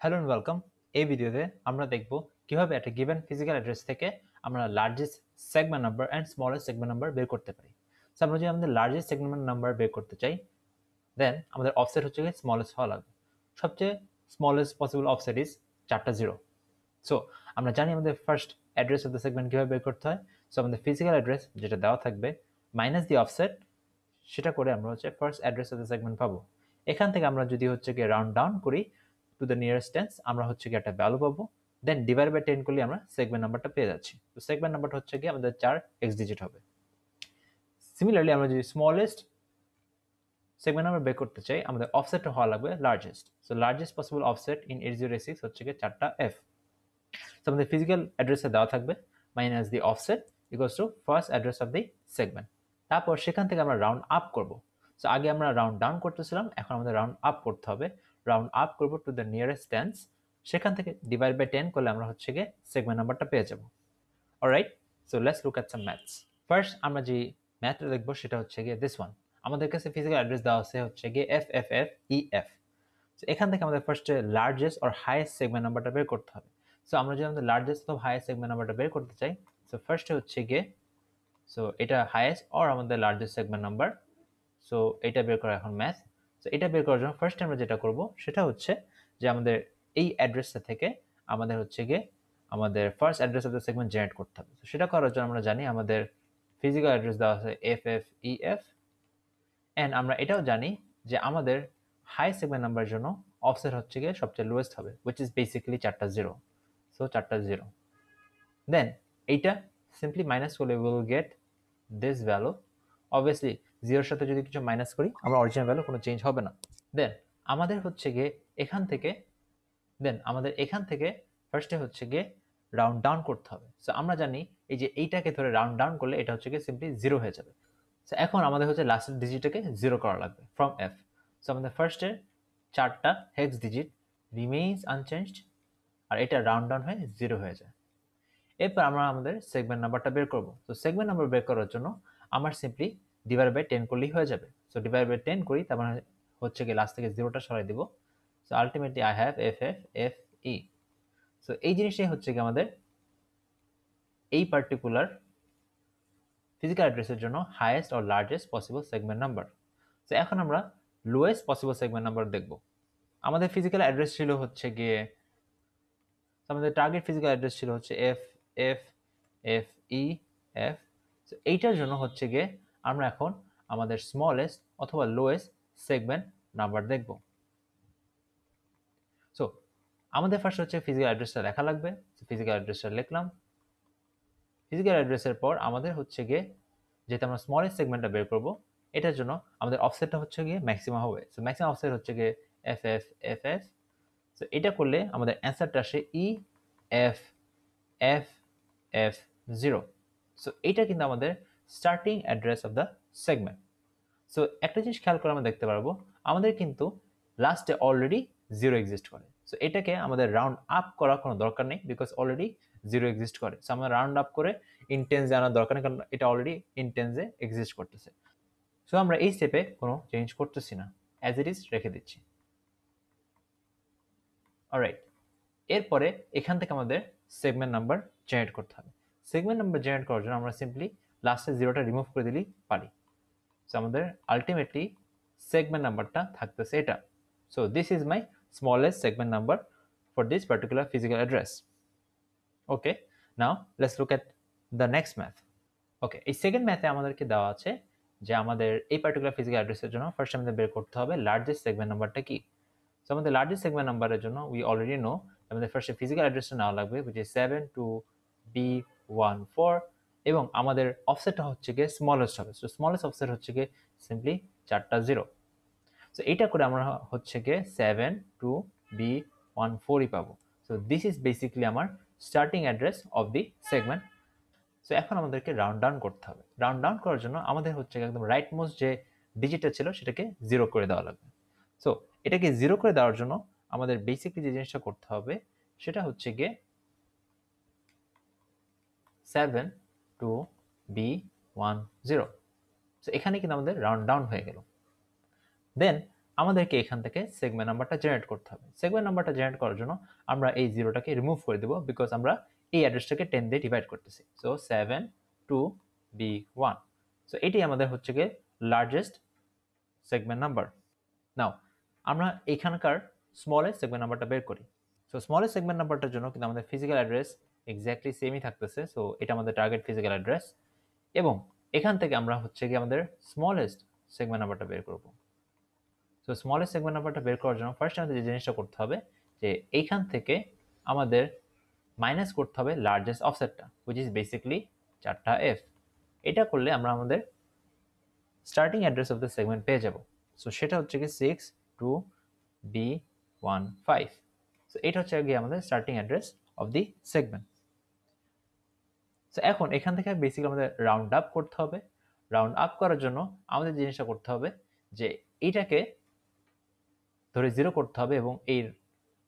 Hello and welcome. এই ভিডিওতে আমরা দেখব কিভাবে একটা গিভেন ফিজিক্যাল অ্যাড্রেস থেকে আমরা largest segment number and smallest segment number বের করতে পারি। সো আমরা যদি আমাদের লার্জেস্ট সেগমেন্ট নাম্বার বের করতে চাই, দেন আমাদের অফসেট হচ্ছে গিয়ে স্মলেস্ট হওয়া লাগবে। সবচেয়ে স্মলেস্ট পসিবল অফসেট ইজ 4টা জিরো। সো আমরা জানি আমাদের first address of the segment কিভাবে বের করতে হয়। সো আমাদের ফিজিক্যাল অ্যাড্রেস যেটা দেওয়া থাকবে মাইনাস দি অফসেট, সেটা করে আমরা হচ্ছে first address of the segment পাবো। এখান থেকে আমরা যদি হচ্ছে গিয়ে রাউন্ড ডাউন করি টু দ্য নিয়ারেস্ট টেন্স, আমরা হচ্ছে গিয়ে একটা ভ্যালু পাবো। দেন ডিভাইড বাই 10 করলে আমরা সেগমেন্ট নাম্বারটা পেয়ে যাচ্ছি। তো সেগমেন্ট নাম্বারটা হচ্ছে গিয়ে আমাদের 4 এক্স ডিজিট হবে। সিমিলারলি আমরা যদি স্মলেস্ট সেগমেন্ট নাম্বার বের করতে চাই, আমাদের অফসেটটা হওয়া লাগবে largest. So largest possible offset in 8086 হচ্ছে গিয়ে 4টা এফ। সো আমাদের ফিজিক্যাল অ্যাড্রেসে দেওয়া থাকবে minus the offset equals to first address of the segment. তারপর সেখান থেকে আমরা রাউন্ড আপ করব। সো আগে আমরা রাউন্ড ডাউন করতেছিলাম, এখন আমাদের রাউন্ড আপ করতে হবে। রাউন্ড আপ করব টু দ্য নিয়ারেস্ট টেন্স, সেখান থেকে ডিভাইড বাই 10 করলে আমরা হচ্ছে গিয়ে সেগমেন্ট নাম্বারটা পেয়ে যাব। Alright, so let's look at some maths. First আমরা যে ম্যাথটা দেখবো সেটা হচ্ছে গিয়ে দিস ওয়ান। আমাদের কাছে ফিজিক্যাল অ্যাড্রেস দেওয়া আছে হচ্ছে গিয়ে F F F E F. So এখান থেকে আমাদের ফার্স্টে লার্জেস্ট অর হাইয়েস্ট সেগমেন্ট নাম্বারটা বের করতে হবে। সো আমরা যদি আমাদের লার্জেস্ট অথবা হাইয়েস্ট সেগমেন্ট নাম্বারটা বের করতে চাই, সো ফার্স্টে হচ্ছে গিয়ে, সো এটা হাইয়েস্ট অর আমাদের লার্জেস্ট সেগমেন্ট নাম্বার। সো এটা বের করা এখন ম্যাথ। সো এটা বের করার জন্য ফার্স্ট আমরা যেটা করব সেটা হচ্ছে যে আমাদের এই অ্যাড্রেসটা থেকে আমাদের হচ্ছে গিয়ে আমাদের first address of the segment generate করতে হবে। তো সেটা করার জন্য আমরা জানি আমাদের ফিজিক্যাল অ্যাড্রেস দেওয়া আছে F F E F, and আমরা এটাও জানি যে আমাদের হাই সেগমেন্ট নাম্বারের জন্য অফসেট হচ্ছে গিয়ে সবচেয়ে লোয়েস্ট হবে, উইচ ইজ বেসিক্যালি 4টা জিরো। সো 4টা জিরো, দেন এইটা সিম্পলি মাইনাস করলে will get this value. Obviously জিরোর সাথে যদি কিছু মাইনাস করি আমরা অরিজিনাল ভ্যালু কোনো চেঞ্জ হবে না। দেন আমাদের হচ্ছে গিয়ে এখান থেকে ফার্স্টে হচ্ছে গিয়ে রাউন্ড ডাউন করতে হবে। সো আমরা জানি এই যে এইটাকে ধরে রাউন্ড ডাউন করলে এটা হচ্ছে গিয়ে সিম্পলি জিরো হয়ে যাবে। সো এখন আমাদের হচ্ছে লাস্টের ডিজিটটাকে জিরো করা লাগবে ফ্রম এফ। সো আমাদের ফার্স্টের 4টা হেক্স ডিজিট রিমেইনস আনচেঞ্জড, আর এটা রাউন্ড ডাউন হয়ে জিরো হয়ে যায়। এরপর আমরা আমাদের সেগমেন্ট নাম্বারটা বের করব। তো সেগমেন্ট নাম্বার বের করার জন্য আমার সিম্পলি ডিভাইড বাই 10 করলেই হয়ে যাবে। সো ডিভাইড বাই 10 করি, তার মানে হচ্ছে কি লাস্ট থেকে জিরোটা সরাই দিব। So ultimately I have F F F E. So এই জিনিসটাই হচ্ছে কি আমাদের এই পার্টিকুলার ফিজিক্যাল অ্যাড্রেসের জন্য highest or largest possible segment number. তো এখন আমরা লোয়েস্ট পসিবল সেগমেন্ট নাম্বার দেখব। আমাদের ফিজিক্যাল অ্যাড্রেস ছিল হচ্ছে গিয়ে, আমাদের টার্গেট ফিজিক্যাল অ্যাড্রেস ছিল হচ্ছে F F F E F. So এইটার জন্য হচ্ছে গিয়ে আমরা এখন আমাদের স্মলেস্ট অথবা লোয়েস্ট সেগমেন্ট নাম্বার দেখব। সো আমাদের ফার্স্ট হচ্ছে ফিজিক্যাল অ্যাড্রেসটা লেখা লাগবে। ফিজিক্যাল অ্যাড্রেসটা লিখলাম। ফিজিক্যাল অ্যাড্রেসের পর আমাদের হচ্ছে গিয়ে যেহেতু আমরা স্মলেস্ট সেগমেন্টটা বের করব, এটার জন্য আমাদের অফসেটটা হচ্ছে গিয়ে ম্যাক্সিমাম হবে। সো ম্যাক্সিমাম অফসেট হচ্ছে গিয়ে F F F F. So এটা করলে আমাদের অ্যান্সারটা আসে E F F F zero. So এটা কিন্তু আমাদের starting address of the segment. So একটা জিনিস খেয়াল করে আমরা দেখতে পারবো আমাদের কিন্তু লাস্টে অলরেডি জিরো এক্সিস্ট করে। সো এটাকে আমাদের রাউন্ড আপ করার কোনো দরকার নেই, বিকজ অলরেডি জিরো এক্সিস্ট করে। সো আমরা রাউন্ড আপ করে ইনটেন্স জানার দরকার নেই, কারণ এটা অলরেডি ইনটেন্সে এক্সিস্ট করতেছে। সো আমরা এই স্টেপে কোনো চেঞ্জ করতেছি না, অ্যাজ ইট ইজ রেখে দিচ্ছি। অলরাইট, এরপরে এখান থেকে আমাদের সেগমেন্ট নাম্বার জেনারেট করতে হবে। সেগমেন্ট নাম্বার জেনারেট করার জন্য আমরা সিম্পলি লাস্টে জিরোটা রিমুভ করে দিলেই পারি। সো আমাদের আলটিমেটলি সেগমেন্ট নাম্বারটা থাকতেছে এটা। So this is my smallest segment number for this particular physical address. Okay, now let's look at the next math. Okay, এই সেকেন্ড ম্যাথে আমাদেরকে দেওয়া আছে যে আমাদের এই পার্টিকুলার ফিজিক্যাল অ্যাড্রেসের জন্য ফার্স্ট আমাদের বের করতে হবে লার্জেস্ট সেগমেন্ট নাম্বারটা কি। সো আমাদের লার্জেস্ট সেগমেন্ট নাম্বারের জন্য উই অলরেডি নো আমাদের ফার্স্টে ফিজিক্যাল অ্যাড্রেসটা নেওয়া লাগবে, which is 72B14, এবং আমাদের অফসেটটা হচ্ছে গিয়ে স্মলেস্ট হবে। সো স্মলেস্ট অফসেট হচ্ছে গিয়ে সিম্পলি 4টা জিরো। সো এইটা করে আমরা হচ্ছে গিয়ে 72B14ই পাবো। সো দিস ইজ বেসিক্যালি আমার starting address of the segment. So এখন আমাদেরকে রাউন্ড ডাউন করতে হবে। রাউন্ড ডাউন করার জন্য আমাদের হচ্ছে একদম রাইট মোস্ট যে ডিজিটটা ছিল সেটাকে জিরো করে দেওয়া লাগবে। সো এটাকে জিরো করে দেওয়ার জন্য আমাদের বেসিকলি যে জিনিসটা করতে হবে সেটা হচ্ছে গিয়ে 72B10। সো এখানে কিন্তু আমাদের রাউন্ড ডাউন হয়ে গেল। দেন আমাদেরকে এখান থেকে সেগমেন্ট নাম্বারটা জেনারেট করতে হবে। সেগমেন্ট নাম্বারটা জেনারেট করার জন্য আমরা এই জিরোটাকে রিমুভ করে দেবো, বিকজ আমরা এই অ্যাড্রেসটাকে 10 দিয়ে ডিভাইড করতেছি। So 7 2 B 1। সো এটি আমাদের হচ্ছে গিয়ে লার্জেস্ট সেগমেন্ট নাম্বার। নাও আমরা এখানকার স্মলেস্ট সেগমেন্ট নাম্বারটা বের করি। সো স্মলেস্ট সেগমেন্ট নাম্বারটার জন্য কিন্তু আমাদের ফিজিক্যাল অ্যাড্রেস এক্স্যাক্টলি সেমই থাকতেছে। সো এটা আমাদের টার্গেট ফিজিক্যাল অ্যাড্রেস, এবং এখান থেকে আমরা হচ্ছে গিয়ে আমাদের স্মলেস্ট সেগমেন্ট নাম্বারটা বের করব। সো স্মলেস্ট সেগমেন্ট নাম্বারটা বের করার জন্য ফার্স্ট আমাদের যে জিনিসটা করতে হবে যে এইখান থেকে আমাদের মাইনাস করতে হবে লার্জেস্ট অফসেটটা, হুইচ ইজ বেসিক্যালি 4টা F। এটা করলে আমরা আমাদের starting address of the segment পেয়ে যাব। সো সেটা হচ্ছে কি 6 2 B 1 5। সো এটা হচ্ছে গিয়ে আমাদের starting address of the segment. So এখন এখান থেকে বেসিক্যালি আমাদের রাউন্ড আপ করতে হবে। রাউন্ড আপ করার জন্য আমাদের জিনিসটা করতে হবে যে এইটাকে ধরে 0 করতে হবে এবং এর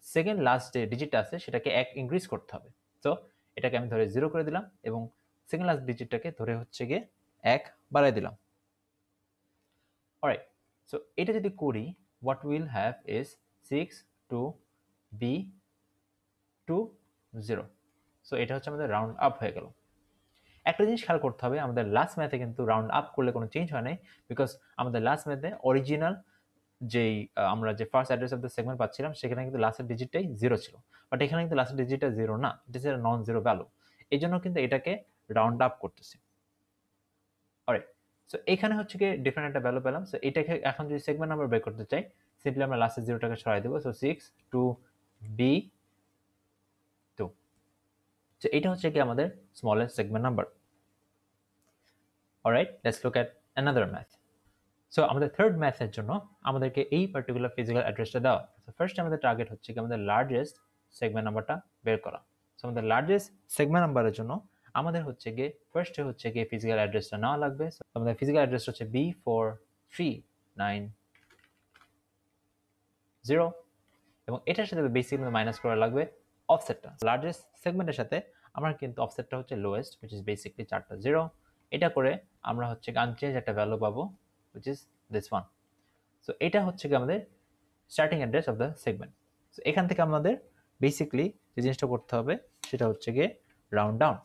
সেকেন্ড লাস্ট যে ডিজিটটা আছে সেটাকে 1 ইনক্রিজ করতে হবে। সো এটাকে আমি ধরে 0 করে দিলাম এবং সেকেন্ড লাস্ট ডিজিটটাকে ধরে হচ্ছে গিয়ে 1 বাড়াই দিলাম। অলরাইট, সো এটা যদি করি what we'll have is 6 2 B 2 0। So এটা হচ্ছে আমাদের রাউন্ড আপ হয়ে গেল। একটা জিনিস খেয়াল করতে হবে, আমাদের লাস্ট ম্যাথে কিন্তু রাউন্ড আপ করলে কোনো চেঞ্জ হয় নাই, বিকজ আমাদের লাস্ট ম্যাথে অরিজিনাল যেই আমরা যে first address of the segment পাচ্ছিলাম সেখানে কিন্তু লাস্টের ডিজিটটাই 0 ছিল, বাট এখানে কিন্তু লাস্টের ডিজিটটা 0 না, it is a non zero value. এই জন্য কিন্তু এটাকে রাউন্ড আপ করতেছি। অলরাইট, সো এখানে হচ্ছে কি ডিফারেন্ট একটা ভ্যালু পেলাম। সো এটাকে এখন যদি সেগমেন্ট নাম্বার বের করতে চাই, সিম্পলি আমরা লাস্টের জিরোটাকে সরাই দেবো। So 6 2 B 2। সো এটা হচ্ছে কি আমাদের smallest segment number. Alright, let's look at another math. So আমাদের থার্ড ম্যাথের জন্য আমাদেরকে এই পার্টিকুলার ফিজিক্যাল অ্যাড্রেসটা দেওয়া। সো ফার্স্ট আমাদের টার্গেট হচ্ছে কি আমাদের লার্জেস্ট সেগমেন্ট নাম্বারটা বের করা। সো আমাদের লার্জেস্ট সেগমেন্ট নাম্বারের জন্য আমাদের হচ্ছে গিয়ে ফার্স্টে হচ্ছে গিয়ে ফিজিক্যাল অ্যাড্রেসটা নেওয়া লাগবে। সো আমাদের ফিজিক্যাল অ্যাড্রেস হচ্ছে B4390, এবং এটার সাথে বেসিক মাইনাস করা লাগবে অফসেটটা। লার্জেস্ট সেগমেন্টের সাথে আমার কিন্তু অফসেটটা হচ্ছে লোয়েস্ট, হুইচ ইজ বেসিকলি 4টা 0। এটা করে আমরা হচ্ছে আনচেঞ্জ একটা ভ্যালু পাবো, which is this one. So এটা হচ্ছে কি আমাদের starting address of the segment. So এখান থেকে আমাদের বেসিকলি যে জিনিসটা করতে হবে সেটা হচ্ছে গিয়ে রাউন্ড ডাউন।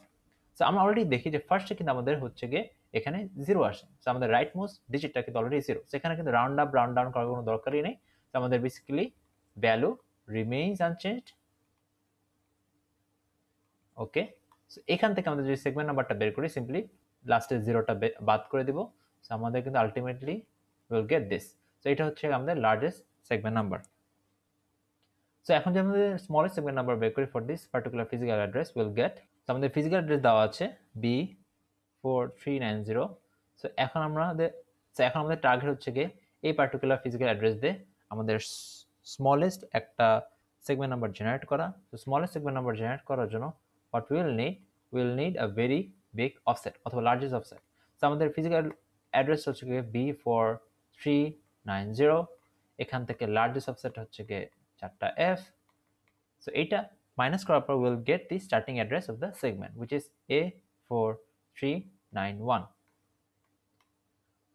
সো আমরা অলরেডি দেখি যে ফার্স্টে কিন্তু আমাদের হচ্ছে গিয়ে এখানে 0 আসে। সো আমাদের রাইট মোস্ট ডিজিটটা কিন্তু অলরেডি 0। সেখানে কিন্তু রাউন্ড আপ রাউন্ড ডাউন করার কোনো দরকারই নেই। তো আমাদের বেসিক্যালি ভ্যালু রিমেইনস আনচেঞ্জড। ওকে, সো এখান থেকে আমাদের যদি সেগমেন্ট নাম্বারটা বের করি, সিম্পলি লাস্টের জিরোটা বাদ করে দিব। সো আমাদের কিন্তু ultimately will get this. So এটা হচ্ছে আমাদের লার্জেস্ট সেগমেন্ট নাম্বার। সো এখন যে আমাদের স্মলেস্ট সেগমেন্ট নাম্বার বের করি for this particular physical address will get. So আমাদের ফিজিক্যাল অ্যাড্রেস দেওয়া আছে B4390। সো এখন আমাদের টার্গেট হচ্ছে গিয়ে এই পার্টিকুলার ফিজিক্যাল অ্যাড্রেস দিয়ে আমাদের স্মলেস্ট একটা সেগমেন্ট নাম্বার জেনারেট করা। তো স্মলেস্ট সেগমেন্ট নাম্বার জেনারেট করার জন্য what we'll need a very big offset অথবা লার্জেস্ট অফসেট। তো আমাদের ফিজিক্যাল অ্যাড্রেস হচ্ছে গিয়ে B4390। এখান থেকে লার্জেস্ট অফসেট হচ্ছে গিয়ে 4টা F। সো এইটা মাইনাস করার পর will get the starting address of the segment, which is A4391।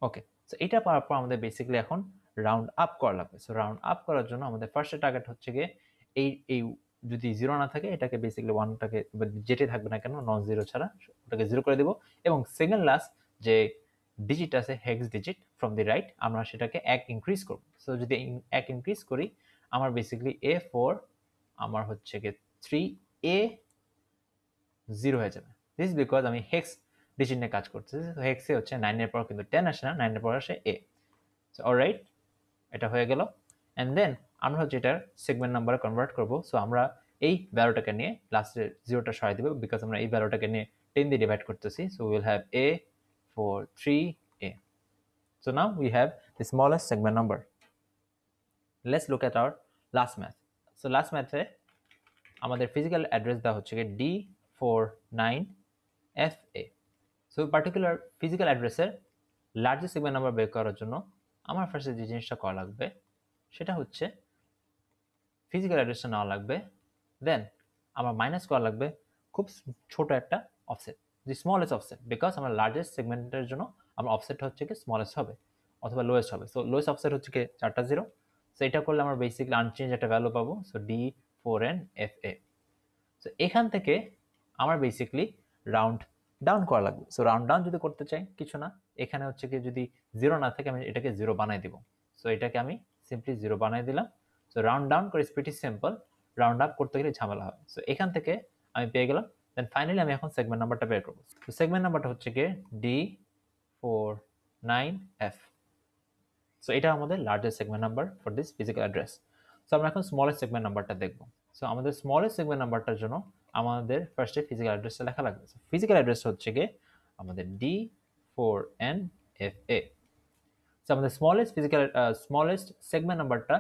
Okay, so এটা পাওয়ার পর আমাদের বেসিক্যালি এখন রাউন্ড আপ করা লাগবে। সো রাউন্ড আপ করার জন্য আমাদের ফার্স্টের টার্গেট হচ্ছে গিয়ে এই যদি 0 না থাকে এটাকে বেসিক্যালি 1টাকে যেটি থাকবে না কেন নন জিরো ছাড়া ওটাকে 0 করে দেব, এবং সেকেন্ড লাস্ট যে ডিজিট আছে hex digit from the right আমরা সেটাকে 1 ইনক্রিজ করব। সো যদি 1 ইনক্রিজ করি আমার বেসিক্যালি A4 আমার হচ্ছে গিয়ে 3A0 হয়ে যাবে। দিস বিকজ আমি হেক্স ডিজিট নিয়ে কাজ করতেছি। হেক্সে হচ্ছে 9 এর পর কিন্তু 10 আসে না, 9 এর পর আসে A। সো অলরাইট, এটা হয়ে গেল। অ্যান্ড দেন আমরা হচ্ছে এটার সেগমেন্ট নাম্বারে কনভার্ট করব। সো আমরা এই ভ্যালুটাকে নিয়ে লাস্টের জিরোটা সরাই দেবো, বিকজ আমরা এই ভ্যালুটাকে নিয়ে 10 দিয়ে ডিভাইড করতেছি। So will have A43A। So now we have the smallest segment number. Let's look at our last math. So last ম্যাথে আমাদের ফিজিক্যাল অ্যাড্রেস দেওয়া হচ্ছে D49FA। সো পার্টিকুলার ফিজিক্যাল অ্যাড্রেসের লার্জেস্ট সেগমেন্ট নাম্বার বের করার জন্য আমার ফার্স্টে যে জিনিসটা করা লাগবে সেটা হচ্ছে ফিজিক্যাল অ্যাড্রেসটা নেওয়া লাগবে, দেন আমার মাইনাস করা লাগবে খুব ছোট একটা অফসেট, যে স্মলেস্ট অফসেট, বিকজ আমার লার্জেস্ট সেগমেন্টের জন্য আমার অফসেটটা হচ্ছে কি স্মলেস্ট হবে। অথবা লোয়েস্ট হবে। সো লোয়েস্ট অফসেট হচ্ছে কি 4টা 0। সো এটা করলে আমরা বেসিক্যালি আনচেঞ্জ একটা ভ্যালু পাবো। So D4NFA। সো এখান থেকে আমার বেসিক্যালি রাউন্ড ডাউন করা লাগবে। সো রাউন্ড ডাউন যদি করতে চাই কিছু না, এখানে হচ্ছে কি যদি 0 না থাকে আমি এটাকে 0 বানাই দিব। সো এটাকে আমি সিম্পলি 0 বানাই দিলাম। সো রাউন্ড ডাউন করে প্রিটি সিম্পল, রাউন্ড আপ করতে গেলে ঝামেলা হয়। সো এখান থেকে আমি পেয়ে গেলাম। দেন ফাইনালি আমি এখন সেগমেন্ট নাম্বারটা বের করবো। তো সেগমেন্ট নাম্বারটা হচ্ছে কি D49F। সো এটা আমাদের largest segment number for this physical address. So আমরা এখন স্মলেস্ট সেগমেন্ট নাম্বারটা দেখবো। সো আমাদের স্মলেস্ট সেগমেন্ট নাম্বারটার জন্য আমাদের ফার্স্টে ফিজিক্যাল অ্যাড্রেসটা লেখা লাগবে। ফিজিক্যাল অ্যাড্রেস হচ্ছে গিয়ে আমাদের D4NFA। সো আমাদের স্মলেস্ট সেগমেন্ট নাম্বারটা,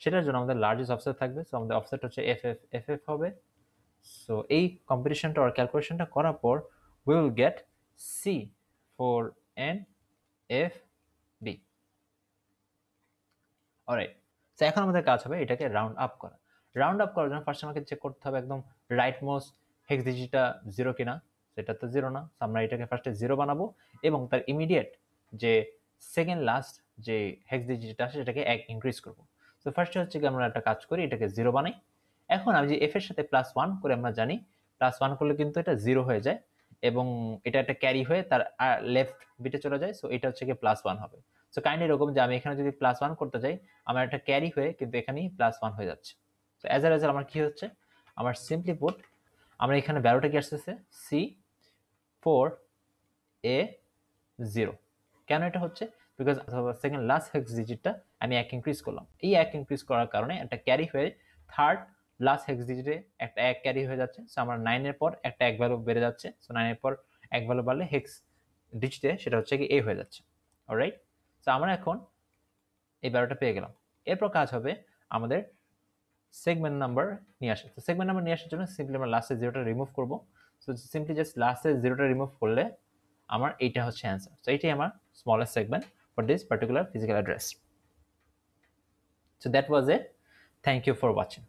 সেটার জন্য আমাদের লার্জেস্ট অফসেট থাকবে। সো আমাদের অফসেট হচ্ছে FF হবে। সো এই কম্পিটিশনটা আর ক্যালকুলেশনটা করার পর we will get C4NFB। Alright. তো এখন আমাদের কাজ হবে এটাকে রাউন্ড আপ করা। রাউন্ড আপ করার জন্য ফার্স্ট আমাকে চেক করতে হবে একদম রাইট মোস্ট হেক্স ডিজিটটা 0 কিনা। সেটা তো 0 না। আমরা এটাকে ফার্স্টে 0 বানাবো এবং তার ইমিডিয়েট যে সেকেন্ড লাস্ট যে হেক্স ডিজিটটা আছে সেটাকে 1 ইনক্রিজ করবো। তো ফার্স্টে হচ্ছে কি আমরা একটা কাজ করি, এটাকে 0 বানাই। এখন আমি যে এফ এর সাথে +1 করে আমরা জানি +1 করলে কিন্তু এটা 0 হয়ে যায় এবং এটা একটা ক্যারি হয়ে তার লেফট বিটে চলে যায়। সো এটা হচ্ছে কি +1 হবে। সো কাইন্ড এরকম যে আমি এখানে যদি +1 করতে যাই আমার একটা ক্যারি হয়ে কিন্তু এখানেই +1 হয়ে যাচ্ছে। তো অ্যাজ এ রেজাল্ট আমার কি হচ্ছে, আমার সিম্পলি পুট আমরা এখানে 12টা কি আসতেছে C4A0। কেন এটা হচ্ছে, বিকজ সেকেন্ড লাস্ট হেক্স ডিজিটটা আমি 1 ইনক্রিজ করলাম। এই 1 ইনক্রিজ করার কারণে একটা ক্যারি হয়ে থার্ড লাস্ট হেক্স ডিজিটে একটা 1 ক্যারি হয়ে যাচ্ছে। সো আমার 9 এর পর একটা 1 ভ্যালু বেড়ে যাচ্ছে। সো 9 এর পর 1 ভ্যালু বাড়লে হেক্স ডিজিটে সেটা হচ্ছে কি A হয়ে যাচ্ছে। অলরাইট। সো আমরা এখন এই 12টা পেয়ে গেলাম। এরপর কাজ হবে আমাদের সেগমেন্ট নাম্বার নিয়ে আসা। তো সেগমেন্ট নাম্বার নিয়ে আসার জন্য সিম্পলি আমরা লাস্টে 0টা রিমুভ করবো। সো সিম্পলি জাস্ট লাস্টে 0টা রিমুভ করলে আমার এইটা হচ্ছে অ্যান্সার। সো এইটাই আমার smallest segment for this particular physical address. So that was it. Thank you for watching.